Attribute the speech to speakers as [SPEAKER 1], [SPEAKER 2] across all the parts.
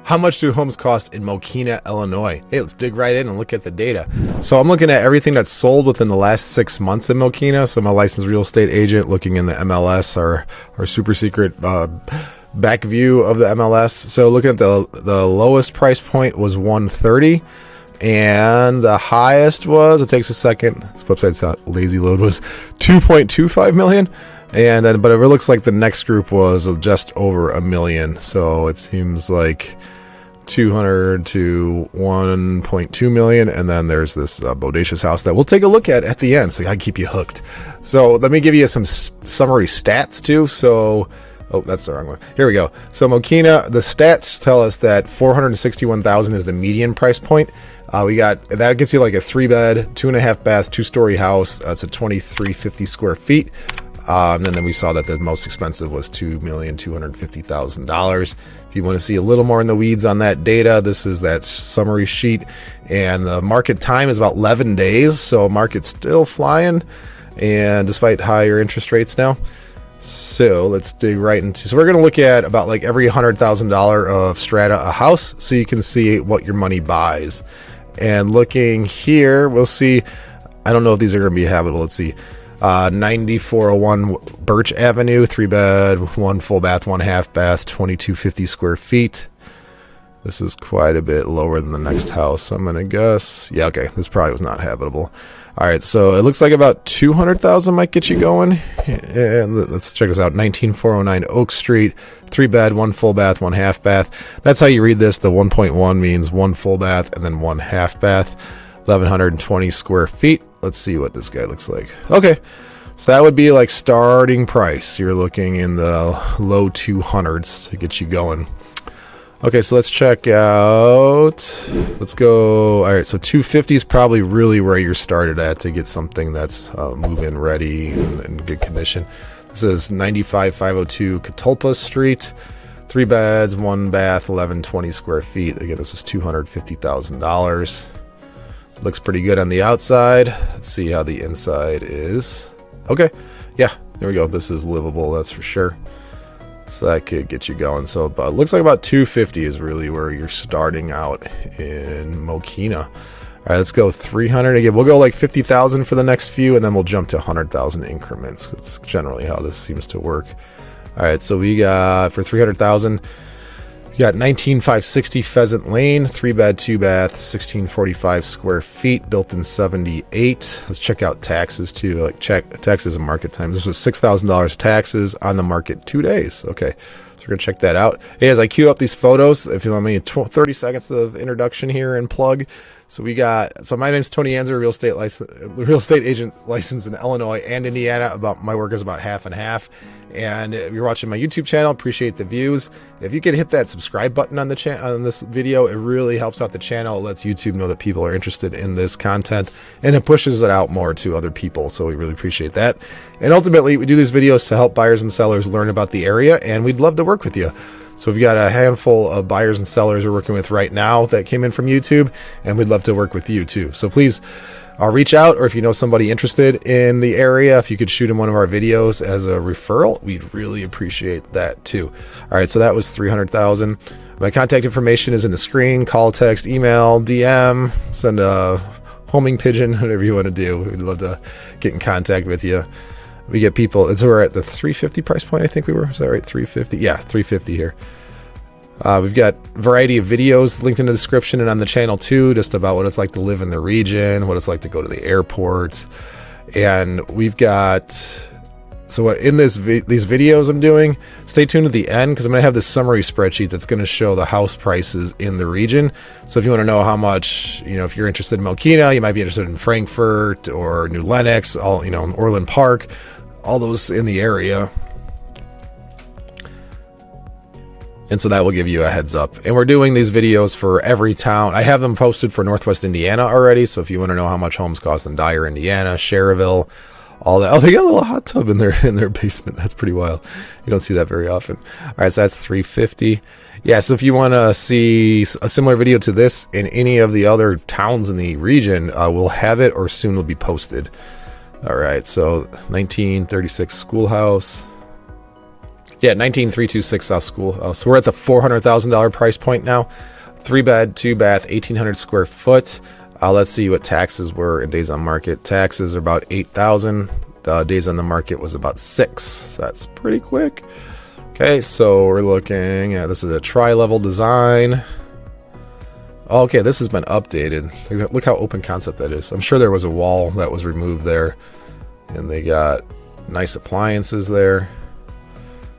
[SPEAKER 1] How much do homes cost in Mokena, Illinois? Hey, let's dig right in and look at the data. So I'm looking at everything that's sold within the last 6 months in Mokena. So I'm a licensed real estate agent looking in the MLS, our super secret back view of the MLS. So looking at the lowest price point was 130, and the highest was, it takes a second, this website's not lazy load, was 2.25 million. And then, but it looks like the next group was just over $1 million. So it seems like 200 to 1.2 million. And then there's this bodacious house that we'll take a look at the end. So I can keep you hooked. So let me give you some summary stats too. So, oh, that's the wrong one. Here we go. So Mokena, the stats tell us that 461,000 is the median price point. That gets you like a 3-bed, 2.5 bath, 2-story house. It's a 2,350 square feet. And then we saw that the most expensive was $2,250,000. If you want to see a little more in the weeds on that data, this is that summary sheet. And the market time is about 11 days. So market's still flying, and despite higher interest rates now. So let's dig right into, so we're going to look at about like every $100,000 of strata a house, so you can see what your money buys. And looking here, we'll see, I don't know if these are going to be habitable. Let's see. 9401 Birch Avenue, 3-bed, 1 full bath, 1 half bath, 2,250 square feet. This is quite a bit lower than the next house, I'm gonna guess. Yeah, okay, this probably was not habitable. All right, so it looks like about 200,000 might get you going. And let's check this out. 19409 Oak Street, 3-bed, 1 full bath, 1 half bath. That's how you read this. The 1.1 means 1 full bath and then 1 half bath. 1,120 square feet. Let's see what this guy looks like. Okay, so that would be like starting price. You're looking in the low 200s to get you going. Okay, so let's check out. Let's go. All right, so 250 is probably really where you're started at to get something that's move-in ready and in good condition. This is 95502 Catalpa Street. 3 beds, 1 bath, 1,120 square feet. Again, this was $250,000. Looks pretty good on the outside. Let's see how the inside is. Okay, yeah, there we go. This is livable, that's for sure. So that could get you going. So it looks like about 250 is really where you're starting out in Mokena. All right, let's go 300 again. We'll go like 50,000 for the next few, and then we'll jump to 100,000 increments. That's generally how this seems to work. All right, so we got for 300,000. You got 19560 Pheasant Lane, 3-bed, 2-bath, 1645 square feet, built in 78. Let's check out taxes too. Like check taxes and market time. This was $6,000 taxes on the market 2 days. Okay, so we're gonna check that out. Hey, as I queue up these photos, if you want me 30 seconds of introduction here and plug. So my name's Tony Anczer, real estate agent licensed in Illinois and Indiana. My work is about half and half. And if you're watching my YouTube channel, appreciate the views. If you could hit that subscribe button on on this video, it really helps out the channel. It lets YouTube know that people are interested in this content, and it pushes it out more to other people. So we really appreciate that. And ultimately, we do these videos to help buyers and sellers learn about the area, and we'd love to work with you. So we've got a handful of buyers and sellers we're working with right now that came in from YouTube, and we'd love to work with you too. So please reach out, or if you know somebody interested in the area, if you could shoot in one of our videos as a referral, we'd really appreciate that too. All right, so that was 300,000. My contact information is in the screen. Call, text, email, DM, send a homing pigeon, whatever you want to do. We'd love to get in contact with you. We get people, we're at the 350 price point, I think we were. Is that right? 350? Yeah, 350 here. We've got a variety of videos linked in the description and on the channel too, just about what it's like to live in the region, what it's like to go to the airport. And we've got, so in these videos I'm doing, stay tuned to the end, because I'm going to have this summary spreadsheet that's going to show the house prices in the region. So if you want to know how much, if you're interested in Mokena, you might be interested in Frankfurt or New Lenox, Orland Park, all those in the area. And so that will give you a heads up. And we're doing these videos for every town. I have them posted for Northwest Indiana already. So if you want to know how much homes cost in Dyer, Indiana, Cherville, all that. Oh, they got a little hot tub in their basement. That's pretty wild. You don't see that very often. All right, so that's 350. Yeah, so if you want to see a similar video to this in any of the other towns in the region, we'll have it, or soon will be posted. All right, so 1936 schoolhouse. Yeah, 19326 South School. So we're at the $400,000 price point now. 3-bed, 2-bath, 1,800 square foot. Let's see what taxes were in days on market. Taxes are about 8,000. Days on the market was about 6. So that's pretty quick. Okay, so we're looking at, this is a tri-level design. Okay, this has been updated. Look how open concept that is. I'm sure there was a wall that was removed there. And they got nice appliances there.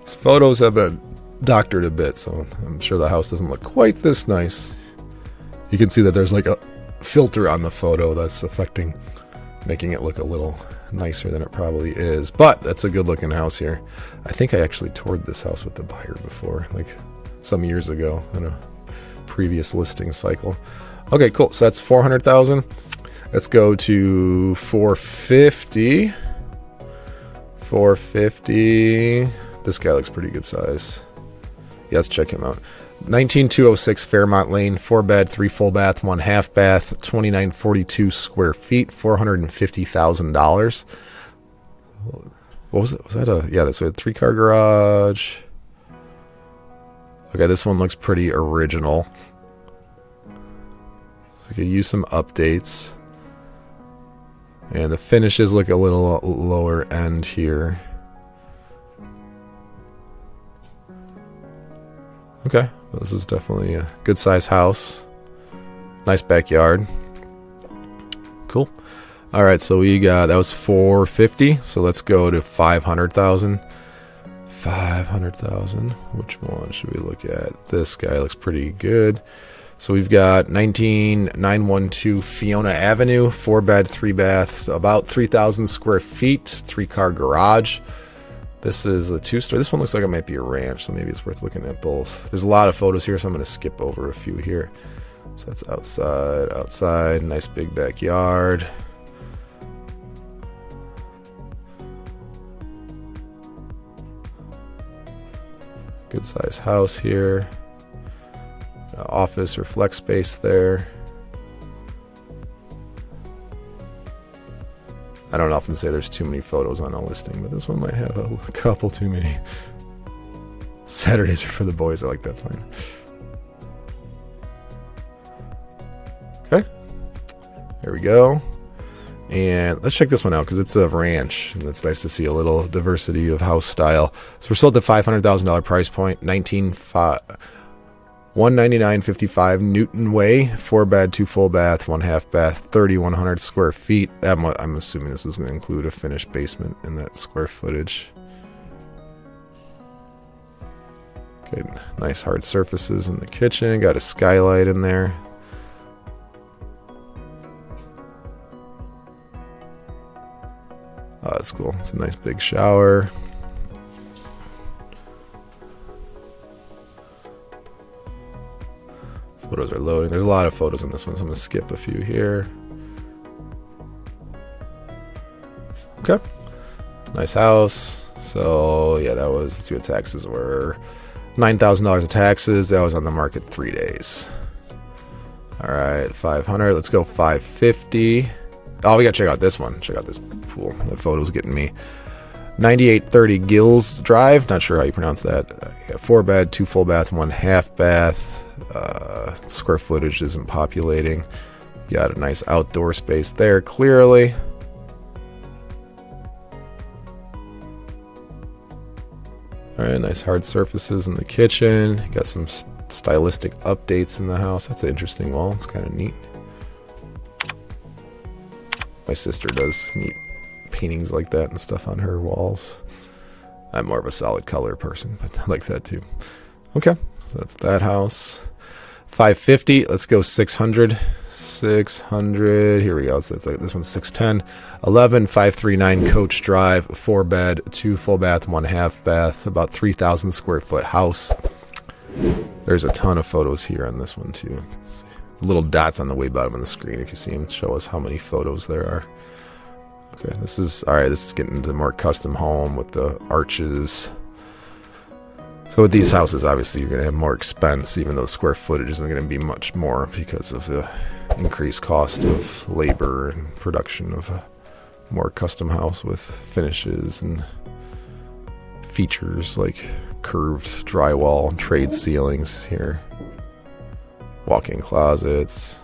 [SPEAKER 1] These photos have been doctored a bit, so I'm sure the house doesn't look quite this nice. You can see that there's like a filter on the photo that's affecting, making it look a little nicer than it probably is. But that's a good looking house here. I think I actually toured this house with the buyer before, like some years ago in a previous listing cycle. Okay, cool. So that's 400,000. Let's go to 450. 450. This guy looks pretty good size. Yeah, let's check him out. 19206 Fairmont Lane, 4-bed, 3 full bath, 1 half bath, 2942 square feet, $450,000. What was it? Was that a, yeah, that's a 3-car garage. Okay, this one looks pretty original. I could use some updates. And the finishes look a little lower end here. Okay, well, this is definitely a good size house. Nice backyard. Cool. All right, so we got, that was 450. So let's go to 500,000. 500,000. Which one should we look at? This guy looks pretty good. So we've got 19912 Fiona Avenue, 4-bed, 3-bath, about 3,000 square feet, 3-car garage. This is a 2-story. This one looks like it might be a ranch, so maybe it's worth looking at both. There's a lot of photos here, so I'm going to skip over a few here. So that's outside, nice big backyard. Good size house here. Office or flex space there. I don't often say there's too many photos on a listing, but this one might have a couple too many. Saturdays are for the boys. I like that sign. Okay. There we go. And let's check this one out because it's a ranch. And it's nice to see a little diversity of house style. So we're sold at $500,000 price point. 199.55 Newton Way, 4-bed, 2 full bath, 1 half bath, 3,100 square feet. I'm assuming this is going to include a finished basement in that square footage. Okay, nice hard surfaces in the kitchen. Got a skylight in there. Oh, that's cool. It's a nice big shower. Photos are loading. There's a lot of photos in this one, so I'm going to skip a few here. Okay. Nice house. So, yeah, that was, let's see what taxes were. $9,000 of taxes. That was on the market 3 days. All right, 500. Let's go 550. Oh, we got to check out this one. Check out this pool. The photo's getting me. 9830 Gills Drive. Not sure how you pronounce that. 4-bed, 2 full bath, 1 half bath. Square footage isn't populating. Got a nice outdoor space there, clearly. All right, nice hard surfaces in the kitchen. Got some stylistic updates in the house. That's an interesting wall. It's kind of neat. My sister does neat paintings like that and stuff on her walls. I'm more of a solid color person, but I like that too. Okay, so that's that house. 550. Let's go 600. 600. Here we go. So this one's 610. 11539 Coach Drive, 4-bed, 2 full bath, 1 half bath, about 3,000 square foot house. There's a ton of photos here on this one too. The little dots on the way bottom of the screen, if you see them, show us how many photos there are. Okay, this is all right. This is getting into more custom home with the arches. So with these houses, obviously, you're going to have more expense, even though square footage isn't going to be much more because of the increased cost of labor and production of a more custom house with finishes and features like curved drywall, trade ceilings here, walk-in closets.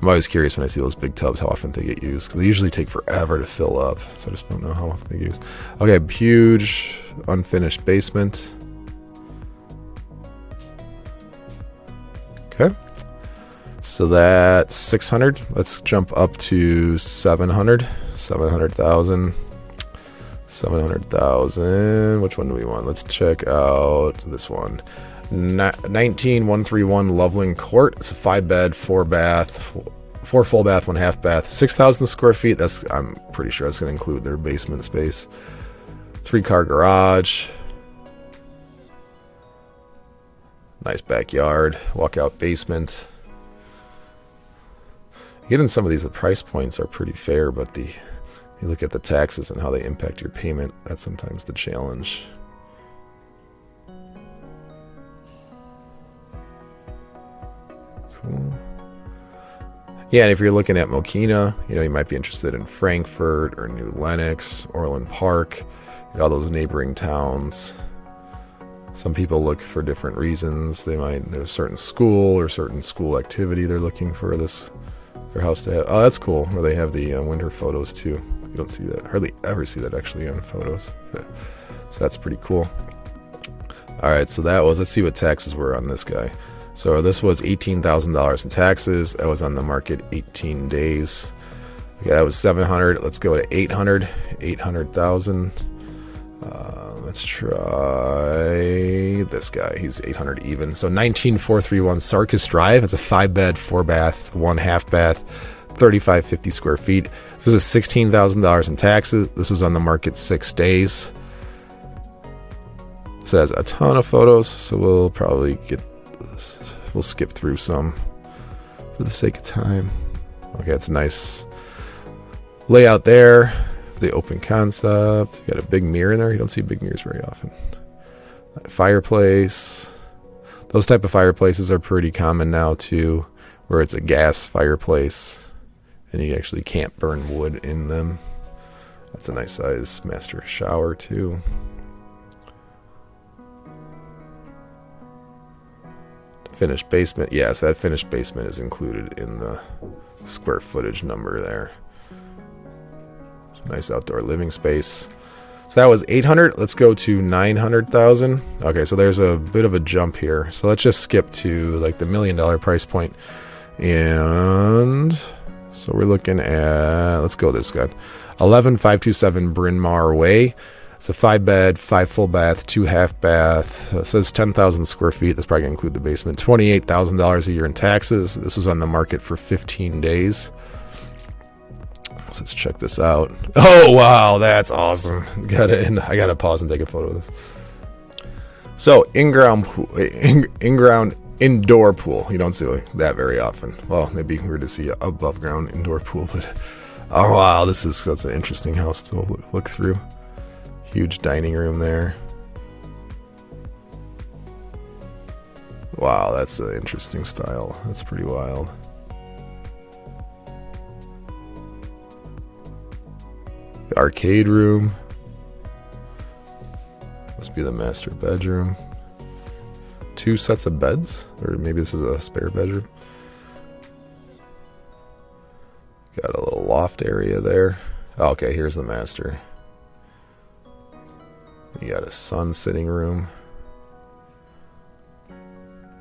[SPEAKER 1] I'm always curious when I see those big tubs how often they get used, because they usually take forever to fill up, so I just don't know how often they get used. Okay, huge unfinished basement. Okay, so that's 600. Let's jump up to 700. 700,000. 700,000. Which one do we want? Let's check out this one. 19131 Loveland Court. It's a 5-bed, 4-bath, 4 full bath, 1 half bath, 6,000 square feet. I'm pretty sure that's going to include their basement space. 3-car garage. Nice backyard, walkout basement. Getting some of these, the price points are pretty fair, but you look at the taxes and how they impact your payment. That's sometimes the challenge. Cool. Yeah, and if you're looking at Mokena, you might be interested in Frankfurt or New Lenox, Orland Park, all those neighboring towns. Some people look for different reasons. There's a certain school or certain school activity they're looking for their house to have. Oh, that's cool, where they have the winter photos too. You don't see that, hardly ever see that actually on photos. So that's pretty cool. All right, so let's see what taxes were on this guy. So this was $18,000 in taxes. That was on the market 18 days. Okay, that was 700. Let's go to 800. 800,000. Let's try this guy. He's 800 even. So 19431 Sarkis Drive. It's a 5-bed, 4-bath, 1 half bath, 3,550 square feet. This is $16,000 in taxes. This was on the market 6 days. This has a ton of photos, so we'll probably we'll skip through some for the sake of time. Okay, it's a nice layout there. The open concept. You got a big mirror in there. You don't see big mirrors very often. Fireplace. Those type of fireplaces are pretty common now too, where it's a gas fireplace and you actually can't burn wood in them. That's a nice size master shower too. Finished basement. Yes, that finished basement is included in the square footage number there. Nice outdoor living space. So that was 800. Let's go to 900,000. Okay, so there's a bit of a jump here. So let's just skip to like the $1 million price point. And so we're looking at, let's go this guy. 11527 Bryn Mawr Way. It's a 5-bed, 5 full bath, 2 half bath. It says 10,000 square feet. That's probably going to include the basement. $28,000 a year in taxes. This was on the market for 15 days. So let's check this out. Oh, wow. That's awesome. I got to pause and take a photo of this. So in-ground indoor pool. You don't see that very often. Well, it'd be weird to see an above ground indoor pool, but oh, wow. That's an interesting house to look through. Huge dining room there. Wow, that's an interesting style. That's pretty wild. The arcade room. Must be the master bedroom. 2 sets of beds, or maybe this is a spare bedroom. Got a little loft area there. Oh, okay, here's the master. You got a sun sitting room.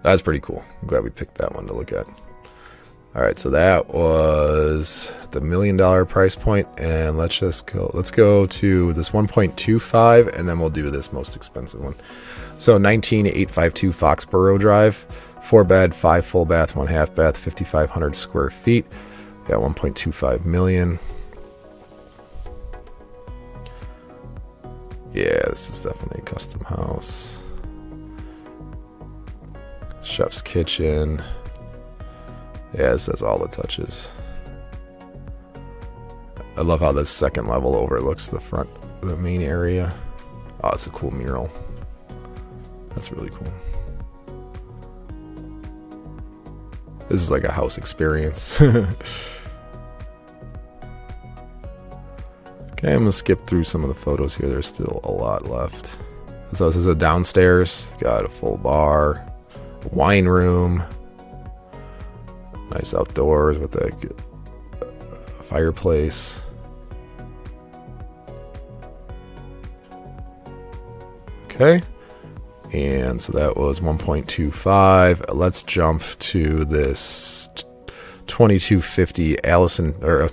[SPEAKER 1] That's pretty cool. I'm glad we picked that one to look at. All right, so that was the $1 million price point, and let's go to this 1.25, and then we'll do this most expensive one. So 19852 Foxborough Drive, 4-bed, 5 full bath, 1 half bath, 5,500 square feet. Got 1.25 million. Yeah, this is definitely a custom house. Chef's kitchen. Yeah, this has all the touches. I love how this second level overlooks the main area. Oh, it's a cool mural. That's really cool. This is like a house experience. Okay, Okay, I'm gonna skip through some of the photos here. There's still a lot left. So this is a downstairs. Got a full bar, wine room, nice outdoors with a fireplace. Okay, and so that was 1.25. Let's jump to this 2250 Allison, or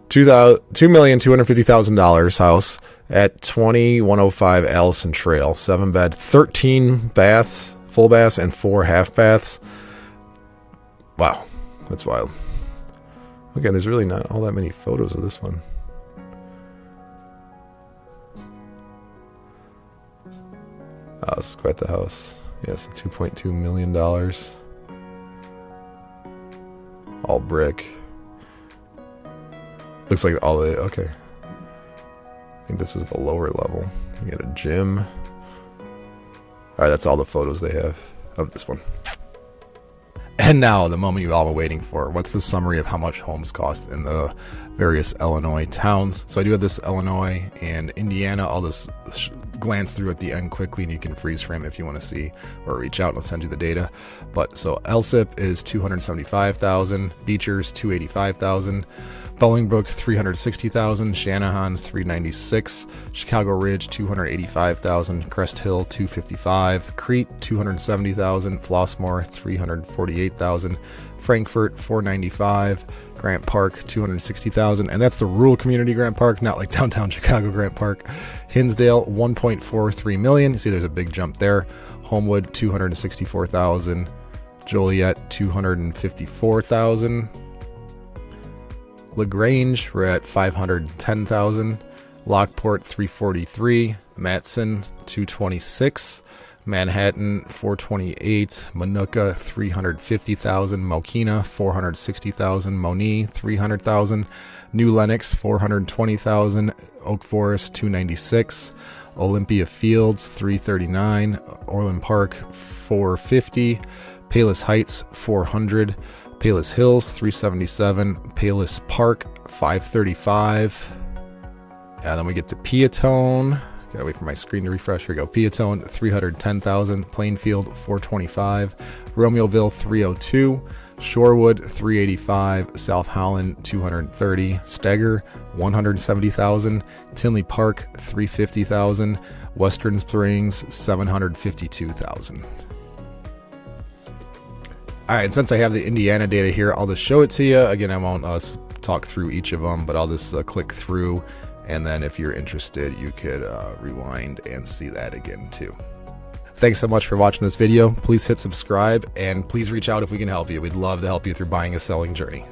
[SPEAKER 1] $2,250,000 house at 2105 Allison Trail. 7-bed, 13 baths, full baths, and 4 half baths. Wow, that's wild. Okay, there's really not all that many photos of this one. Oh, this is quite the house. Yes, $2.2 million. All brick. Looks like all the, okay. I think this is the lower level. You get a gym. All right, that's all the photos they have of this one. And now, the moment you've all been waiting for. What's the summary of how much homes cost in the various Illinois towns? So I do have this Illinois and Indiana. I'll just glance through at the end quickly, and you can freeze frame if you want to see, or reach out and I'll send you the data. But so LSIP is $275,000, Beechers $285,000, Bolingbrook $360,000, Shanahan $396,000, Chicago Ridge $285,000, Crest Hill $255,000, Crete $270,000, Flossmoor $348,000, Frankfort $495,000, Grant Park $260,000, and that's the rural community Grant Park, not like downtown Chicago Grant Park. Hinsdale $1.43 million. You see there's a big jump there. Homewood $264,000, Joliet $254,000. LaGrange, we're at $510,000. Lockport $343,000. Matson $226,000. Manhattan $428,000. Manuka $350,000. Mokena $460,000. Moni $300,000. New Lenox $420,000. Oak Forest $296,000. Olympia Fields $339,000. Orland Park $450,000. Palos Heights $400,000. Palos Hills $377,000. Palos Park $535,000. And then we get to Peatone. Gotta wait for my screen to refresh. Here we go. Peatone $310,000. Plainfield $425,000. Romeoville $302,000. Shorewood $385,000. South Holland $230,000. Steger $170,000. Tinley Park $350,000. Western Springs $752,000. All right, since I have the Indiana data here, I'll just show it to you. Again, I won't talk through each of them, but I'll just click through, and then if you're interested, you could rewind and see that again too. Thanks so much for watching this video. Please hit subscribe, and please reach out if we can help you. We'd love to help you through buying a selling journey.